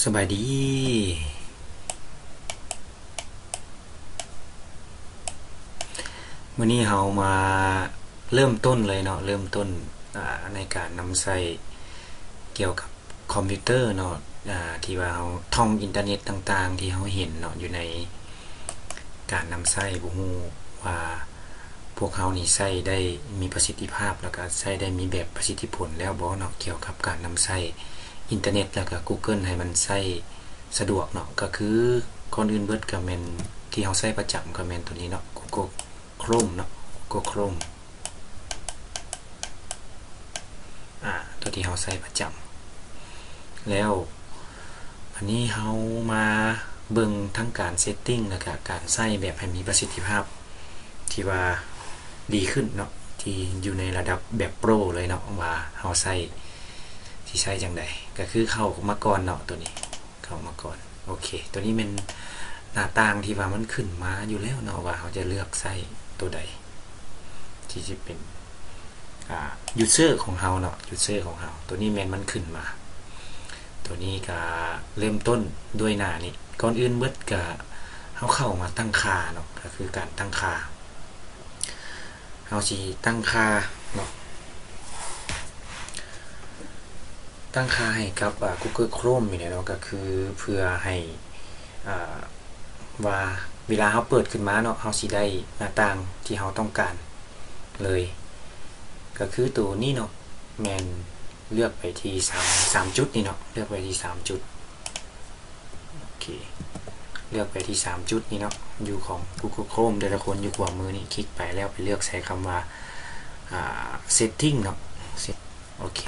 สบายดีมื้อนี้เรามาเริ่มต้นเลยเนาะเริ่มต้นในการนำใช้เกี่ยวกับคอมพิวเตอร์เนาะที่ว่าเราท่องอินเทอร์เน็ตต่างๆที่เราเห็นเนาะอยู่ในการนำใช้บ่ฮู้ว่าพวกเรานี่ใช้ได้มีประสิทธิภาพแล้วก็ใช้ได้มีแบบประสิทธิผลแล้วบ่เนาะเกี่ยวกับการนำใช้อินเทอร์เน็ตแล้วก็ Google ให้มันใช้สะดวกเนาะก็คือก่อนอื่นเบิดก็แม่นที่เราใช้ประจำก็แม่นตัวนี้เนาะ Google Chrome เนาะ Google Chrome ตัวที่เราใช้ประจำแล้วอันนี้เรามาเบิ่งทั้งการเซตติ้งแล้วก็การใช้แบบให้มีประสิทธิภาพที่ว่าดีขึ้นเนาะที่อยู่ในระดับแบบโปรเลยเนาะว่าเราใช้สิใช้จังได๋ก็คือเข้ามาก่อนเนาะตัวนี้เข้ามาก่อนโอเคตัวนี้เป็นหน้าต่างที่ว่ามันขึ้นมาอยู่แล้วเนาะว่าเราจะเลือกใช้ตัวใดที่จะเป็นuser ของเราเนาะ user ของเราตัวนี้แม่นมันขึ้นมาตัวนี้ก็เริ่มต้นด้วยหน้านี้ก่อนอื่นเบิดก็เฮาเข้ามาตั้งค่าเนาะก็คือการตั้งค่าเฮาสิตั้งค่าเนาะตั้งค่าให้กับGoogle Chrome นี่แหละเนาะก็คือเพื่อให้ว่าเวลาเฮาเปิดขึ้นมาเนาะเฮาสิได้หน้าต่างที่เฮาต้องการเลยก็คือตัวนี้เนาะแม่นเลือกไปที่3จุดนี่เนาะเลือกไปที่3จุดโอเคเลือกไปที่3จุดนี่เนาะอยู่ของ Google Chrome แต่ละคนอยู่ขวามือนี่คลิกไปแล้วไปเลือกใช้คำว่าsetting เนาะโอเค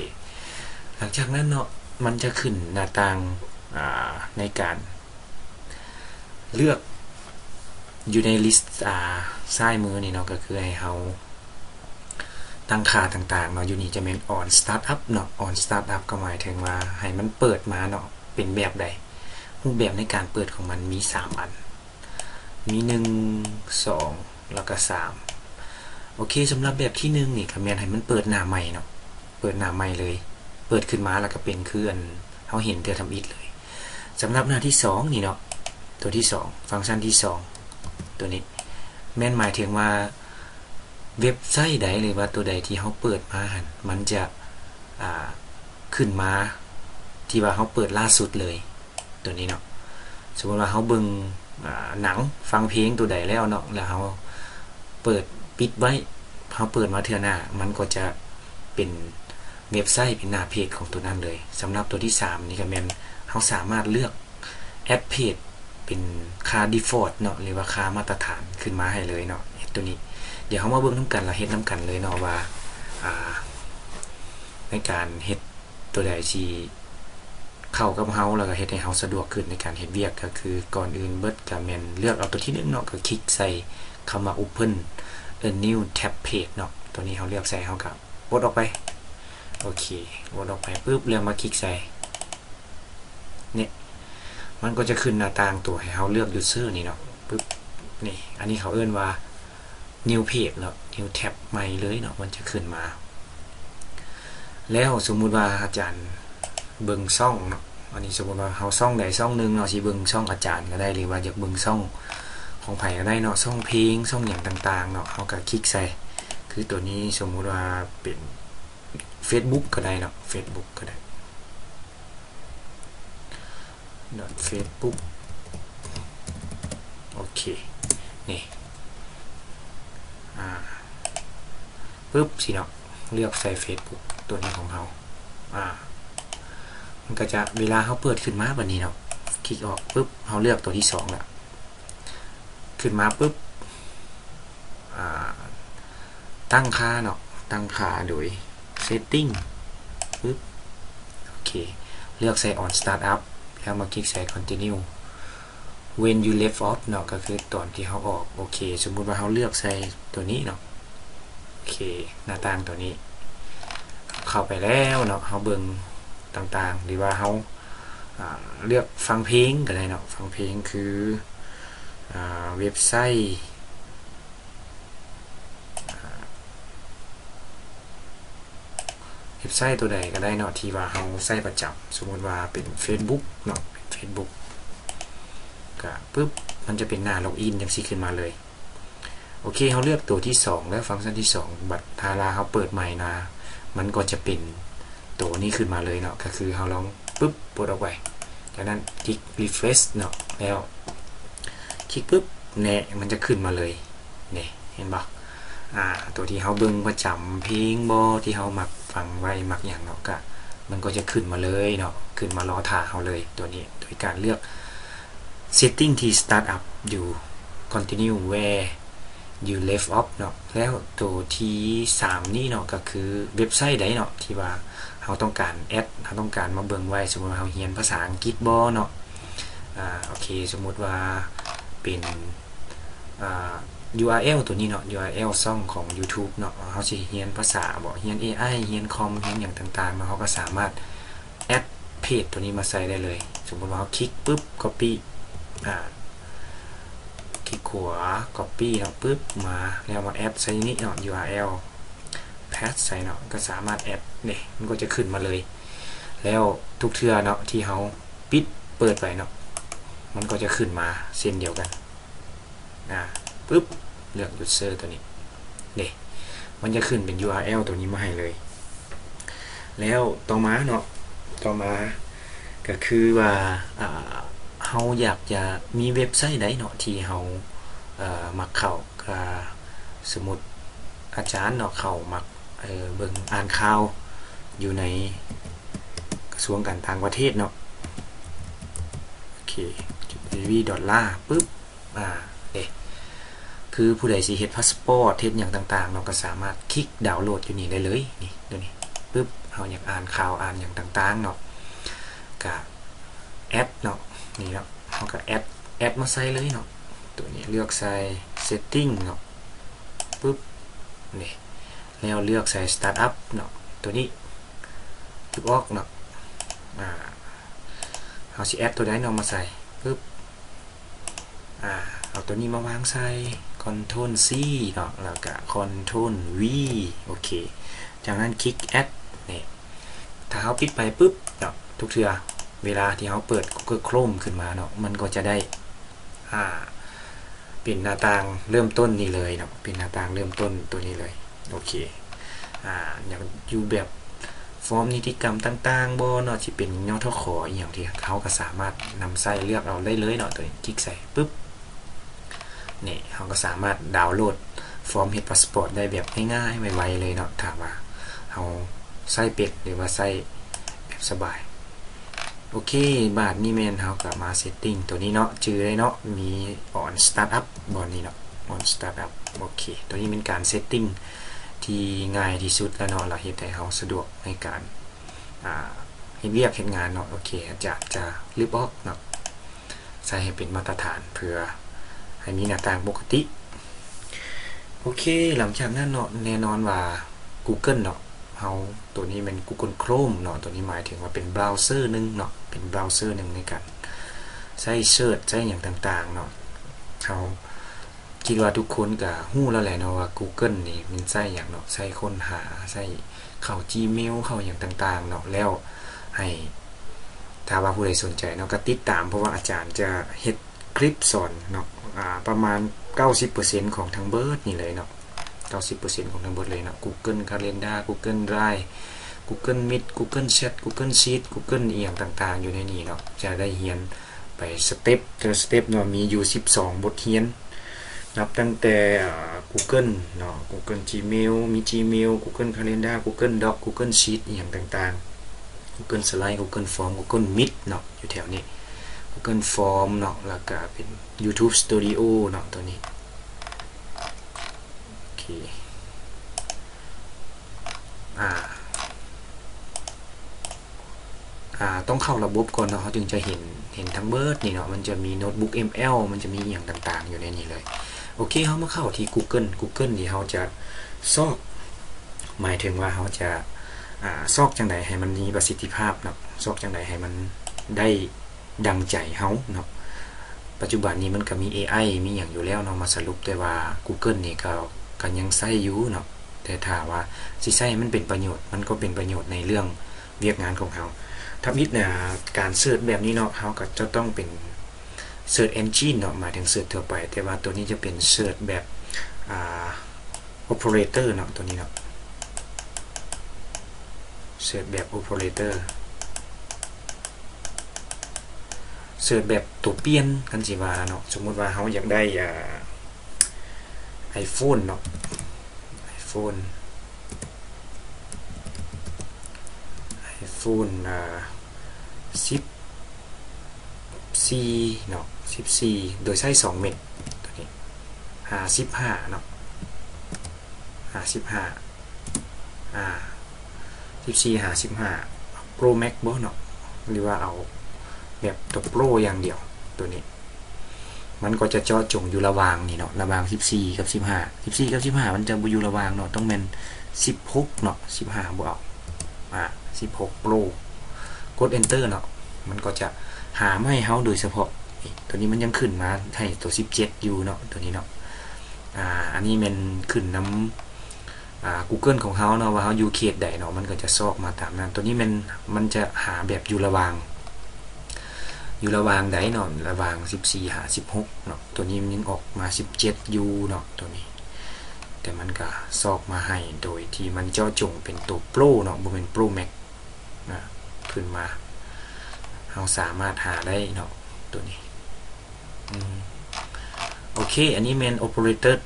หลังจากนั้นเนาะมันจะขึ้นหน้าต่างในการเลือกอยู่ในลิสต์ซ้ายมือนี่เนาะก็คือให้เฮาตั้งค่าต่างๆเนาะอยู่นี่จะเป็น on startup เนาะ on startup ก็หมายถึงว่าให้มันเปิดมาเนาะเป็นแบบใดรูปแบบในการเปิดของมันมี3อันมี1 2แล้วก็3โอเคสำหรับแบบที่1นี่ก็แม่นให้มันเปิดหน้าใหม่เนาะเปิดหน้าใหม่เลยเปิดขึ้นมาแล้วก็เป็นคืออันเฮาเห็นเทื่อทำอิฐเลยสำหรับหน้าที่2นี่เนาะตัวที่2ฟังก์ชันที่2ตัวนี้แม่นหมายถึงว่าเว็บไซต์ใดหรือว่าตัวใดที่เฮาเปิดมาหั่นมันจะขึ้นมาที่ว่าเฮาเปิดล่าสุดเลยตัวนี้เนาะสมมุติว่าเฮาเบิ่งหนังฟังเพลงตัวใดแล้วเนาะแล้วเฮาเปิดปิดไว้เฮาเปิดมาเทื่อหน้ามันก็จะเป็นเว็บไซต์เป็นหน้าเพจของตัวนั้นเลยสำหรับตัวที่3นี่ก็แม่นเฮาสามารถเลือกแอดเพจเป็นค่า default เนาะหรือว่าค่ามาตรฐานขึ้นมาให้เลยเนาะตัวนี้เดี๋ยวเฮามาเบิ่งนำกันแล้วเฮ็ดนำกันเลยเนาะว่าในการเฮ็ดตัวใดที่เข้ากับเฮาแล้วก็เฮ็ดให้เฮาสะดวกขึ้นในการเฮ็ดเวียกก็คือก่อนอื่นเบิดก็แม่นเลือกเอาตัวที่1เนาะก็คลิกใส่คำว่า open a new tab page เนาะตัวนี้เฮาเลือกใส่เฮาก็กดออกไปโอเคกดออกไปปึ๊บแล้วมาคลิกใส่เนี่ยมันก็จะขึ้นหน้าต่างตัวให้เฮาเลือก user นี่เนาะปึ๊บนี่อันนี้เขาเอิ้นว่า new page เนาะ new tab ใหม่เลยเนาะมันจะขึ้นมาแล้วสมมุติว่าอาจารย์เบิ่งช่องเนาะอันนี้สมมุติว่าเฮาช่องใดช่องนึงเนาะสิเบิ่งช่องอาจารย์ก็ได้หรือว่าอยากเบิ่งช่องของไผก็ได้เนาะช่องเพลงช่องหยังต่างๆเนาะเฮาก็คลิกใส่คือตัวนี้สมมุติว่าเป็น Facebook ก็ได้เนาะ Facebook ก็ได้ .facebook โอเคนี่ปึ๊บสิเนาะเลือกใส่ Facebook ตัวนี้ของเฮามันก็จะเวลาเฮาเปิดขึ้นมาแบบนี้เนาะคลิกออกปึ๊บเฮาเลือกตัวที่2แล้วขึ้นมาปึ๊บตั้งค่าเนาะตั้งค่าโดย setting ปึ๊บโอเคเลือกใส่ on startup แล้วมาคลิกใส่ continue when you left off เนาะก็คือตอนที่เฮาออกโอเคสมมุติว่าเฮาเลือกใส่ตัวนี้เนาะโอเคหน้าต่างตัวนี้เข้าไปแล้วเนาะเฮาเบิ่งต่างๆหรือว่าเฮาเลือกฟังเพลงก็ได้เนาะฟังเพลงคือเว็บไซต์ตัวใดก็ได้เนาะที่ว่าเฮาใช้ประจำสมมุติว่าเป็น Facebook เนาะ Facebook ก็ปึ๊บมันจะเป็นหน้าล็อกอินจังซี่ขึ้นมาเลยโอเคเขาเลือกตัวที่2แล้วฟังก์ชันที่2บัดทาราเขาเปิดใหม่นะมันก็จะเป็นตัวนี้ขึ้นมาเลยเนาะก็คือเขาลองปึ๊บปลดออกไปจากนั้นคลิก refresh เนาะแล้วคลิกปึ๊บแน่มันจะขึ้นมาเลยนี่เห็นบ่ตัวที่เขาเบิ่งประจำเพลงบ่ที่เขามักฟังไว้มักอย่างเนาะก็มันก็จะขึ้นมาเลยเนาะขึ้นมารอท่าเขาเลยตัวนี้โดยการเลือก setting ที่ start up อยู่ continue where you left off เนาะแล้วตัวที่3นี่เนาะก็คือเว็บไซต์ใดเนาะที่ว่าเราต้องการแอดเราต้องการมาเบิ่งไว้สมมุติว่าเราเรียนภาษาอังกฤษบ่เนาะโอเคสมมุติว่าเป็นURL ตัวนี้เนาะ URL ช่องของ YouTube เนาะเขาสิเรียนภาษาบ่เรียน AI เรียนคอมเรียนอย่างต่างๆเขาก็สามารถแอดเพจตัวนี้มาใส่ได้เลยสมมุติว่าเขาคลิกปุ๊บ copy คลิกขวา copy เนาะปึ๊บมาแล้วมาแอดใส่นี้เนาะ URL paste ใส่เนาะก็สามารถแอดเนี่ยมันก็จะขึ้นมาเลยแล้วทุกเทื่อเนาะที่เขาปิดเปิดไปเนาะมันก็จะขึ้นมาเส้นเดียวกันปึ๊บเลือก user ตัวนี้เนี่ยมันจะขึ้นเป็น URL ตัวนี้มาให้เลยแล้วต่อมาเนาะต่อมาก็คือว่าเฮาอยากจะมีเว็บไซต์ใดเนาะที่เฮามักเข้าก็สมมุติอาจารย์เนาะเข้ามักเบิ่งอ่านข่าวอยู่ในกระทรวงการต่างประเทศเนาะโอเค $ปึ๊บคือผู้ใดสิเฮ็ดพาสปอร์ตเฮ็ดหยังต่างๆเนาะก็สามารถคลิกดาวน์โหลดอยู่นี่ได้เลยนี่ตัวนี้ปึ๊บเฮาอยากอ่านข่าวอ่านหยังต่างๆเนาะก็แอดเนาะนี่เนาะเฮาก็แอดมาใส่เลยเนาะตัวนี้เลือกใส่ setting เนาะปึ๊บนี่แล้วเลือกใส่ start up เนาะตัวนี้ปึ๊บออกเนาะเฮาสิแอดตัวใดเนาะมาใส่ปึ๊บเอาตัวนี้มาวางใส่ Ctrl C เนาะแล้วก็ Ctrl V โอเคจากนั้นคลิก add นี่ถ้าเฮาปิดไปปึ๊บเนาะทุกเทื่อเวลาที่เฮาเปิด Google Chrome ขึ้นมาเนาะมันก็จะได้เป็นหน้าต่างเริ่มต้นนี่เลยเนาะเป็นหน้าต่างเริ่มต้นตัวนี้เลยโอเคอย่างอยู่แบบฟอร์มนิติกรรมต่างๆบ่เนาะสิเป็นยทขอย่างที่เขาก็สามารถนำใส่เลือกเอาได้เลยเนาะตัวนี้คลิกใส่ปึ๊บนี่เขาก็สามารถดาวน์โหลดฟอร์มเฮ็ดพาสปอร์ตได้แบบง่ายๆไวๆเลยเนาะถ้าว่าเขาใส่เป็ดหรือว่าใส่แบบสบายโอเคบาทนี้แม่นเขาก็มาเซตติ้งตัวนี้เนาะชื่อได้เนาะมี on startup บนนี้เนาะ on startup โอเคตัวนี้เป็นการเซตติ้งที่ง่ายที่สุดแล้วเนาะเราเฮ็ดให้เขาสะดวกในการเฮ็ดเวียกเฮ็ดงานเนาะโอเคจะลิบออกเนาะใส่ให้เป็นมาตรฐานเพื่อให้มีหน้าต่างปกติโอเคหลังจากนั้นเนาะแน่นอนว่า Google เนาะเฮาตัวนี้เป็น Google Chrome เนาะตัวนี้หมายถึงว่าเป็นเบราว์เซอร์นึงเนาะเป็นเบราว์เซอร์นึงในการใช้เสิร์ชใช้อย่างต่างๆเนาะเฮาคิดว่าทุกคนก็ฮู้แล้วแหละเนาะว่า Google นี่มันใช้อย่างเนาะใช้ค้นหาใช้เข้า Gmail เข้าอย่างต่างๆเนาะแล้วให้ถ้าว่าผู้ใดสนใจเนาะก็ติดตามเพราะว่าอาจารย์จะเฮ็ดคลิปสอนเนาะประมาณ 90% ของทั้งเบิดนี่เลยเนาะ 90% ของทั้งเบิดเลยเนาะ Google Calendar Google Drive Google Meet Google Chat Google Sheet Google อีหยังต่างๆอยู่ในนี้เนาะจะได้เรียนไปสเต็ปสเต็ปเนาะมีอยู่12บทเรียนนับตั้งแต่ Google เนาะ Google Gmail มี Gmail Google Calendar Google Doc Google Sheet อีหยังต่างๆ Google Slide Google Form Google Meet เนาะอยู่แถวนี้ Google Form เนาะแล้วก็เป็น YouTube Studio เนาะตัวนี้โอเคต้องเข้าระบบก่อนเนาะเขาจึงจะเห็นทั้งเบิดนี่เนาะมันจะมีโน้ตบุ๊ก ML มันจะมีอย่างต่างๆอยู่ในนี้เลยโอเคเขามาเข้าที่ Google นี่เขาจะซอกหมายถึงว่าเขาจะซอกจังไดให้มันมีประสิทธิภาพเนาะซอกจังไดให้มันได้ดังใจเฮาเนาะปัจจุบันนี้มันก็มี AI มีอย่างอยู่แล้วเนาะมาสรุปแต่ว่า Google นี่ก็ยังใช้อยู่เนาะแต่ถ้าว่าสิใช้มันเป็นประโยชน์มันก็เป็นประโยชน์ในเรื่องเวียกงานของเฮา ทับอิฐเนี่ยการเสิร์ชแบบนี้เนาะเขาก็จะต้องเป็น Search Engine เนาะหมายถึงเสิร์ชทั่วไปแต่ว่าตัวนี้จะเป็นเสิร์ชแบบOperator เนาะตัวนี้เนาะเสิร์ชแบบ Operator เสิร์ชแบบตัวเปลี่ยนกันสิว่าเนาะสมมุติว่าเขาอยากได้iPhone เนาะ iPhone 14เนาะ14โดยใช้2เม็ดตัวนี้55เนาะ5514 55 Pro Max บ่เนาะหรือว่าเอาแบบตัว Pro อย่างเดียวตัวนี้มันก็จะเจาะจงอยู่ระหว่างนี่เนาะระหว่าง14กับ15มันจะบ่อยู่ระหว่างเนาะต้องเป็น16เนาะ15บ่เอา16 Pro กด Enter เนาะมันก็จะหามาให้เฮาโดยเฉพาะตัวนี้มันยังขึ้นมาให้ตัว17อยู่เนาะตัวนี้เนาะอันนี้มันขึ้นนำGoogle ของเฮาเนาะว่าเฮาอยู่เขตใดเนาะมันก็จะซอกมาตามนั้นตัวนี้มันจะหาแบบอยู่ระหว่างใดเนาะระหว่าง14หา16เนาะตัวนี้มันยังออกมา17อยู่เนาะตัวนี้แต่มันก็ซอกมาให้โดยที่มันเจาะจงเป็นตัว Pro เนาะบ่เป็น Pro Max นะขึ้นมาเราสามารถหาได้เนาะตัวนี้โอเคอันนี้เป็น operator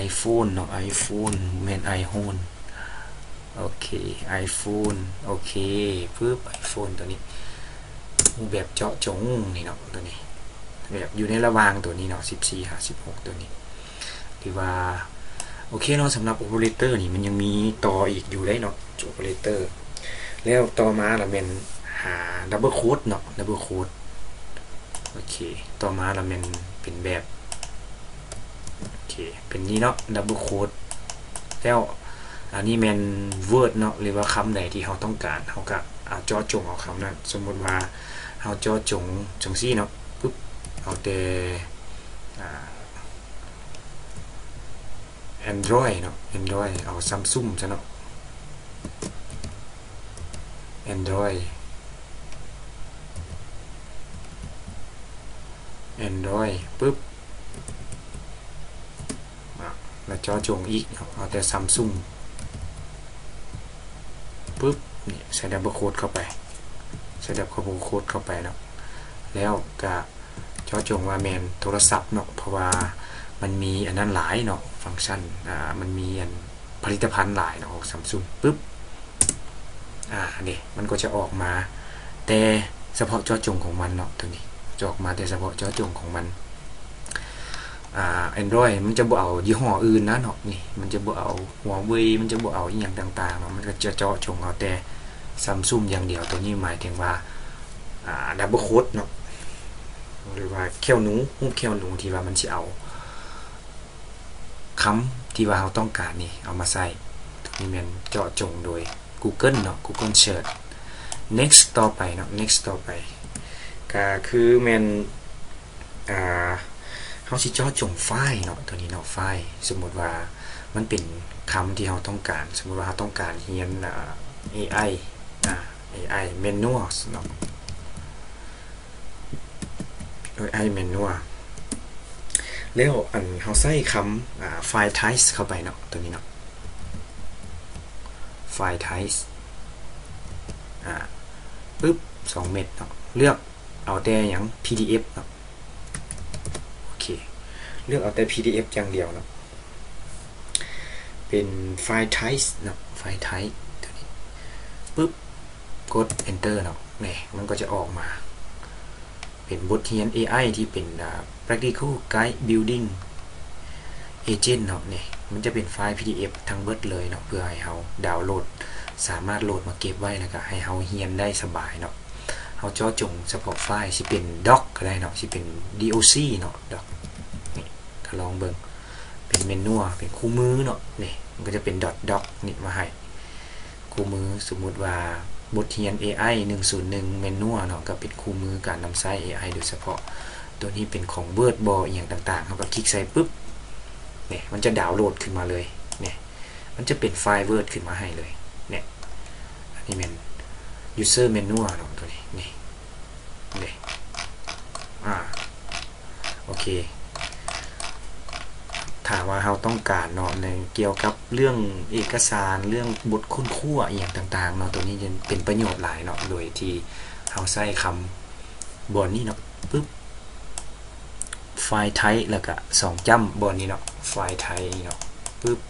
iPhone เนาะ iPhone เป็น iPhone โอเค iPhone โอเคปึ๊บ iPhone ตัวนี้แบบเจาะจงนี่เนาะตัวนี้แบบอยู่ในระหว่างตัวนี้เนาะ14หา16ตัวนี้ที่ว่าโอเคเนาะสำหรับ operator นี่มันยังมีต่ออีกอยู่ได้เนาะ operator แล้วต่อมาเราเป็นหา double quote เนาะ double quote โอเคต่อมาเราเป็นแบบโอเคเป็นนี้เนาะ double quote แล้วอันนี้เป็น word เนาะหรือว่าคำใดที่เราต้องการเราก็เจาะจงเอาคำนั้นสมมติว่าเราเจาะจงจังซี่เนาะปุ๊บเอาแต่ Android เนาะ Android เอา Samsung ซะเนาะ Android ปุ๊บแล้วเจาะจงอีกเอาแต่ Samsung ปุ๊บนี่ใส่ดับเบิลโค้ดเข้าไปใส่ดับเบิลโค้ดเข้าไปเนาะแล้วก็เจาะจงว่าแมนโทรศัพท์เนาะเพราะว่ามันมีอันนั้นหลายเนาะฟังก์ชันมันมีอันผลิตภัณฑ์หลายเนาะของ Samsung ปุ๊บนี่มันก็จะออกมาแต่เฉพาะเจาะจงของมันเนาะตัวนี้จะออกมาแต่เฉพาะเจาะจงของมันAndroid มันจะบ่เอายี่ห้ออื่นนะเนาะนี่มันจะบ่เอา Huawei มันจะบ่เอาอีหยังต่างๆเนาะมันก็จะเจาะจงเอาแต่ Samsung อย่างเดียวตัวนี้หมายถึงว่าดับเบิลโค้ดเนาะหรือว่าแค่วหนูรูปแค่วหนูที่ว่ามันสิเอาคำที่ว่าเราต้องการนี่เอามาใส่ตัวนี้มันเจาะจงโดย Google เนาะ Google Search next ต่อไปเนาะ next ต่อไปก็คือมันเขาสิเจาะจงไฟล์เนาะตัวนี้เนาะไฟล์สมมติว่ามันเป็นคำที่เราต้องการสมมติว่าเราต้องการเรียนAI AI manual เนาะ AI manual แล้วเราใส่คำไฟล์ type เข้าไปเนาะตัวนี้เนาะไฟล์ type ปึ๊บ2เม็ดเนาะเลือกเอาแต่อย่าง PDF เนาะโอเคเลือกเอาแต่ PDF อย่างเดียวเนาะเป็นไฟล์ type เนาะไฟล์ type ตัวนี้ปึ๊บกด enter เนาะนี่มันก็จะออกมาเป็นบทเรียน AI ที่เป็นpractical guide building agent เนาะนี่มันจะเป็นไฟล์ PDF ทั้งเบิดเลยเนาะเพื่อให้เราดาวน์โหลดสามารถโหลดมาเก็บไว้แล้วก็ให้เราเรียนได้สบายเนาะเราเจาะจงเฉพาะไฟล์สิเป็น doc ก็ได้เนาะสิเป็น doc เนาะ doc นี่ก็ลองเบิ่งเป็นเมนูเป็นคู่มือเนาะนี่มันก็จะเป็น doc นี่มาให้คู่มือสมมุติว่าบทเรียน AI 101เมนูเนาะก็เป็นคู่มือการนำใช้ AI โดยเฉพาะตัวนี้เป็นของ Word บ่อย่างต่างๆเราก็คลิกใส่ปุ๊บเนี่ยมันจะดาวน์โหลดขึ้นมาเลยเนี่ยมันจะเป็นไฟล์ Word ขึ้นมาให้เลยเนี่ยอันนี้เป็น user manual เนาะตัวนี้นี่โอเคถ้าว่าเราต้องการเนาะในเกี่ยวกับเรื่องเอกสารเรื่องบทค้นคว้าอย่างต่างๆเนาะตัวนี้จะเป็นประโยชน์หลายเนาะโดยที่เราใช้คำบนนี้เนาะปึ๊บไฟล์ไทป์แล้วก็2จ้ำบนนี้เนาะไฟล์ไทป์เนาะปึ๊บ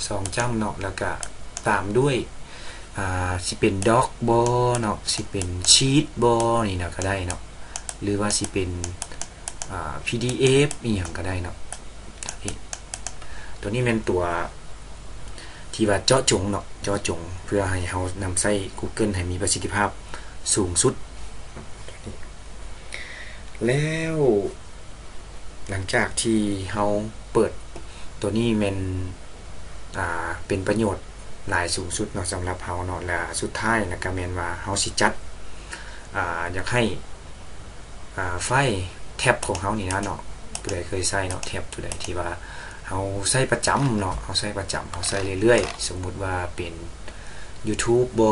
2จ้ำเนาะแล้วก็ตามด้วยสิเป็นด็อกบอเนาะสิเป็นชีทบอนี่เนาะก็ได้เนาะหรือว่าสิเป็นPDF อีกอย่างก็ได้เนาะตัวนี้เป็นตัวที่ว่าเจาะจงเนาะเจาะจงเพื่อให้เรานำใช้ Google ให้มีประสิทธิภาพสูงสุดแล้วหลังจากที่เราเปิดตัวนี้เป็นประโยชน์หลายสูงสุดเนาะสำหรับเราเนาะและสุดท้ายนะก็แม่นว่าเราสิจัดอยากให้ไฟล์แท็บของเรานี่นะเนาะผู้ใดเคยใช้เนาะแท็บผู้ใดที่ว่าเราใช้ประจำเนาะเราใช้ประจำเราใช้เรื่อยๆสมมุติว่าเป็น YouTube บ่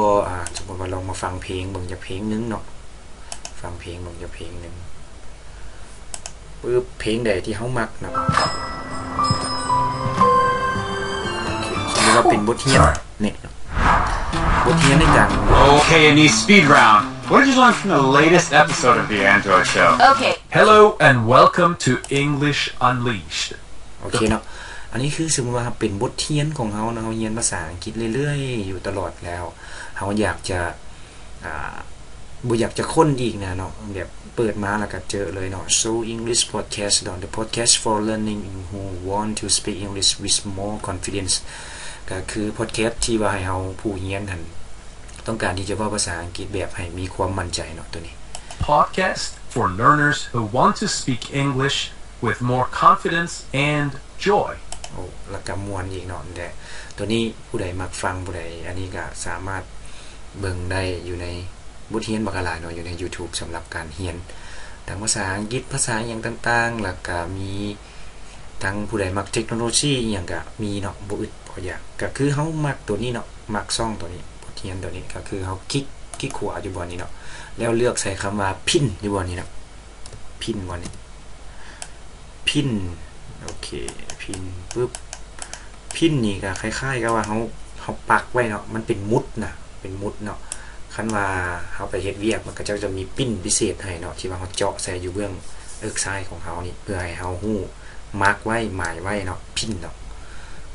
สมมุติว่าลองมาฟังเพลงเบิ่งจักเพลงนึงเนาะฟังเพลงเบิ่งจักเพลงนึงปึ๊บเพลงใดที่เรามักเนาะสมมุติว่าเป็นบทเรียนเนี่ยบทเรียนในการ Okay, a new speed round. What did you learn from the latest episode of The Android Show? Okay. Hello and welcome to English Unleashed. โอเคเนาะอันนี้คือสมมติว่าเป็นบทเรียนของเราเรียนภาษาอังกฤษเรื่อยๆอยู่ตลอดแล้วเราอยากจะบ่อยากจะค้นอีกนะเนาะแบบเปิดมาแล้วก็เจอเลยเนาะ So English Podcast the podcast for learning who want to speak English with more confidence ก็คือ podcast ที่ว่าให้เราผู้เรียนต้องการที่จะเว้าภาษาอังกฤษแบบให้มีความมั่นใจเนาะตัวนี้ Podcast for learners who want to speak English with more confidence and joy. โอ้แล้วก็ม่วนอีกเนาะแต่ตัวนี้ผู้ใดมักฟังผู้ใดอันนี้ก็สามารถเบิ่งได้อยู่ในบทเรียนบักหลายเนาะอยู่ใน YouTube สำหรับการเรียนทั้งภาษาอังกฤษภาษาอย่างต่างๆแล้วก็มีทั้งผู้ใดมักเทคโนโลยีอย่างก็มีเนาะบ่อึดบ่อยากก็คือเฮามักตัวนี้เนาะมักซ่องตัวนี้บทเรียนตัวนี้ก็คือเฮาคลิกขวาอยู่บนนี้เนาะแล้วเลือกใส่คำว่าพินอยู่บนนี้เนาะพินบนนี้พินโอเคพินปึ๊บพินนี่ก็คล้ายๆกับว่าเฮาปักไว้เนาะมันเป็นมุดนะเป็นมุดเนาะคันว่าเฮาไปเฮ็ดเวียกมันก็จะมีปิ้นพิเศษให้เนาะที่ว่าเฮาเจาะใส่อยู่เบื้องซ้ายของเฮานี่เพื่อให้เฮาฮู้มาร์คไว้หมายไว้เนาะพินเนาะ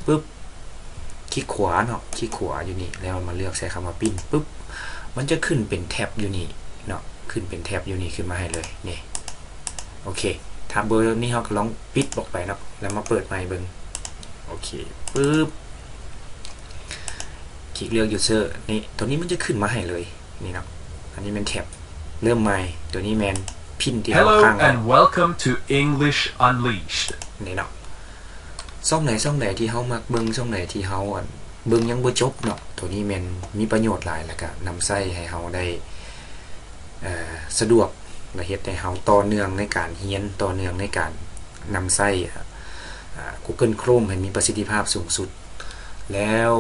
ปึ๊บคลิกขวาเนาะคลิกขวาอยู่นี่แล้วมาเลือกใส่คำว่าปิ้นปึ๊บมันจะขึ้นเป็นแท็บอยู่นี่เนาะขึ้นเป็นแท็บอยู่นี่ขึ้นมาให้เลยนี่โอเคถ้าเบอร์นี้เฮาก็ลองปิดออกไปเนาะแล้วมาเปิดใหม่เบิ่งโอเคปึ๊บคลิกเลือก user นี่ตัวนี้มันจะขึ้นมาให้เลยนี่เนาะอันนี้เป็นแท็บเริ่มใหม่ตัวนี้แมนพินที่เรา Hello ข้างไว้ and welcome to English Unleashed. นี่เนาะช่องไหนที่เฮามักเบิ่งช่องไหนที่เฮาเบิ่งยังบ่จบเนาะตัวนี้แม่นมีประโยชน์หลายแล้วก็นำใช้ให้เฮาได้สะดวกและเฮ็ดให้เฮาต่อเนื่องในการเรียนต่อเนื่องในการนำใช้ Google Chrome ให้มีประสิทธิภาพสูงสุดแล้ว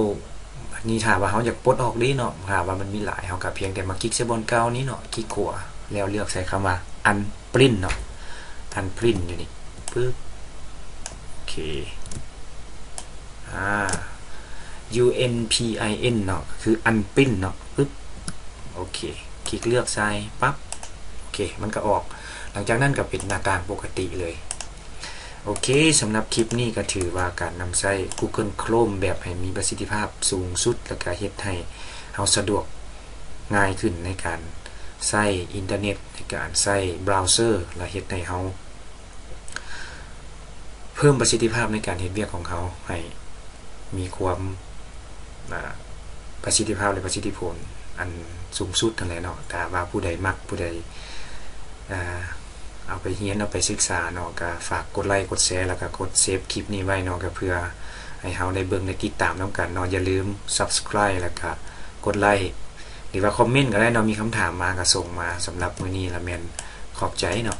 นี่ถ้าว่าเฮาอยากปลดออกดีเนาะถ้าว่ามันมีหลายเฮาก็เพียงแต่มาคลิกใส่บนเก่านี้เนาะคลิกขวาแล้วเลือกใส่คำว่า unprint เนาะ unprint อยู่นี่ปึ๊บโอเคunpin เนาะคือ unprint เนาะปึ๊บโอเคคลิกเลือกใส่ปั๊บโอเคมันก็ออกหลังจากนั้นก็เป็นหน้าต่างปกติเลยโอเคสำหรับคลิปนี้ก็ถือว่าการนำใช้ Google Chrome แบบให้มีประสิทธิภาพสูงสุดและก็เฮ็ดให้เฮาสะดวกง่ายขึ้นในการใช้อินเทอร์เน็ตในการใช้เบราว์เซอร์และเฮ็ดให้เฮาเพิ่มประสิทธิภาพในการเฮ็ดเวียกของเขาให้มีความประสิทธิภาพและประสิทธิผลอันสูงสุดนั่นแหละเนาะแต่ว่าผู้ใดมักผู้ใดเอาไปเรียนเอาไปศึกษาเนาะก็ฝากกดไลค์กดแชร์แล้วก็กดเซฟคลิปนี้ไว้เนาะก็เพื่อให้เฮาได้เบิ่งได้ติดตามนำกันเนาะอย่าลืม Subscribe แล้วก็กดไลค์หรือว่าคอมเมนต์ก็ได้เนาะมีคำถามมาก็ส่งมาสำหรับมื้อนี้ละแม่นขอบใจเนาะ